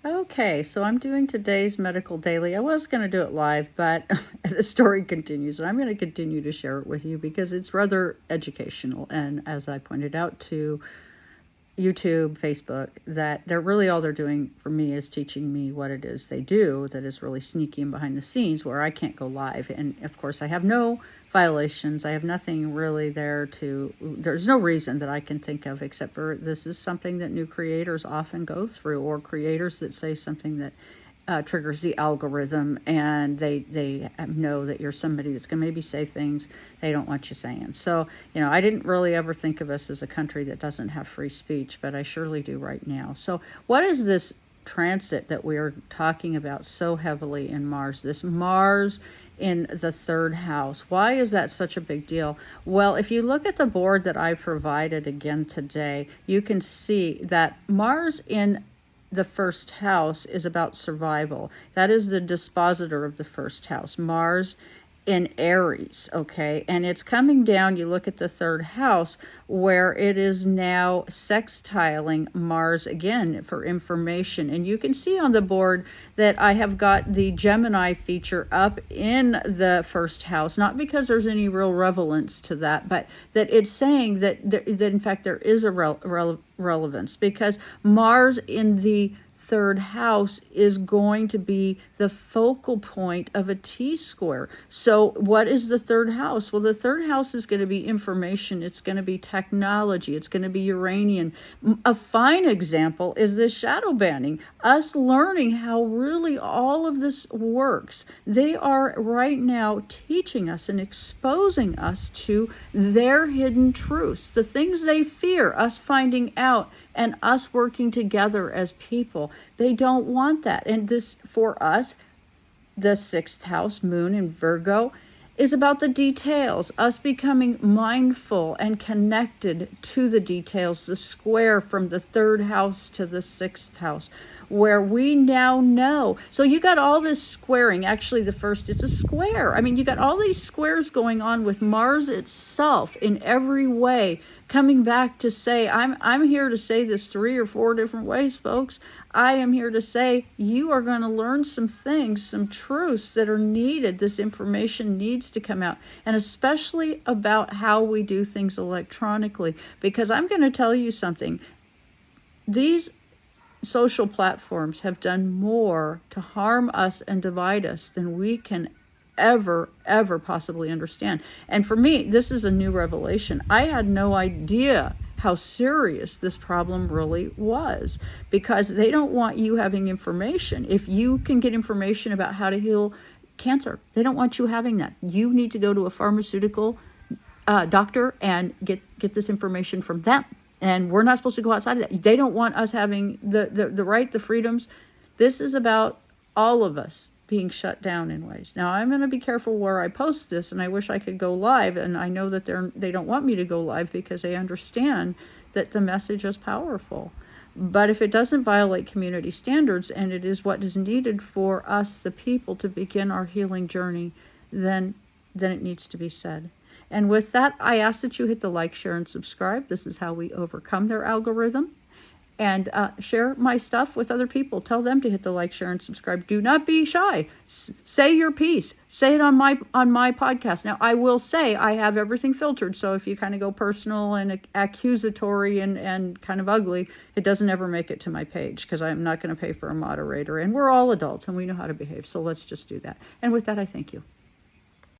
Okay, so I'm doing today's medical daily. I was going to do it live, but the story continues, and I'm going to continue to share it with you because it's rather educational. And as I pointed out to YouTube, Facebook, that they're doing for me is teaching me what it is they do that is really sneaky and behind the scenes where I can't go live. And of course, I have no violations. I have nothing really there's no reason that I can think of except for this is something that new creators often go through, or creators that say something that triggers the algorithm, and they know that you're somebody that's going to maybe say things they don't want you saying. So, I didn't really ever think of us as a country that doesn't have free speech, but I surely do right now. So what is this transit that we are talking about so heavily in Mars? This Mars in the third house. Why is that such a big deal? Well, if you look at the board that I provided again today, you can see that Mars in the first house is about survival. That is the dispositor of the first house, Mars in Aries, okay? And it's coming down, you look at the third house, where it is now sextiling Mars again for information. And you can see on the board that I have got the Gemini feature up in the first house, not because there's any real relevance to that, but that it's saying that in fact there is a relevance, because Mars in the third house is going to be the focal point of a T-square. So what is the third house? Well, the third house is going to be information. It's going to be technology. It's going to be Uranian. A fine example is this shadow banning, us learning how really all of this works. They are right now teaching us and exposing us to their hidden truths, the things they fear, us finding out, and us working together as people. They don't want that. And this, for us, the sixth house, moon in Virgo, is about the details, us becoming mindful and connected to the details, the square from the third house to the sixth house, where we now know. So you got all this squaring. Actually, the first, it's a square. I mean, you got all these squares going on with Mars itself in every way, coming back to say, I'm here to say this 3 or 4 different ways, folks. I am here to say you are going to learn some things, some truths that are needed. This information needs to come out, and especially about how we do things electronically, because I'm going to tell you something. These social platforms have done more to harm us and divide us than we can ever possibly understand. And for me, this is a new revelation. I had no idea how serious this problem really was, because they don't want you having information. If you can get information about how to heal cancer, they don't want you having that. You need to go to a pharmaceutical doctor and get this information from them. And we're not supposed to go outside of that. They don't want us having the right, the freedoms. This is about all of us being shut down in ways. Now, I'm going to be careful where I post this, and I wish I could go live. And I know that they don't want me to go live because they understand that the message is powerful. But if it doesn't violate community standards, and it is what is needed for us, the people, to begin our healing journey, then it needs to be said. And with that, I ask that you hit the like, share, and subscribe. This is how we overcome their algorithm. And share my stuff with other people. Tell them to hit the like, share, and subscribe. Do not be shy. Say your piece. Say it on my podcast. Now, I will say I have everything filtered. So if you kind of go personal and accusatory and kind of ugly, it doesn't ever make it to my page, because I'm not going to pay for a moderator. And we're all adults and we know how to behave. So let's just do that. And with that, I thank you.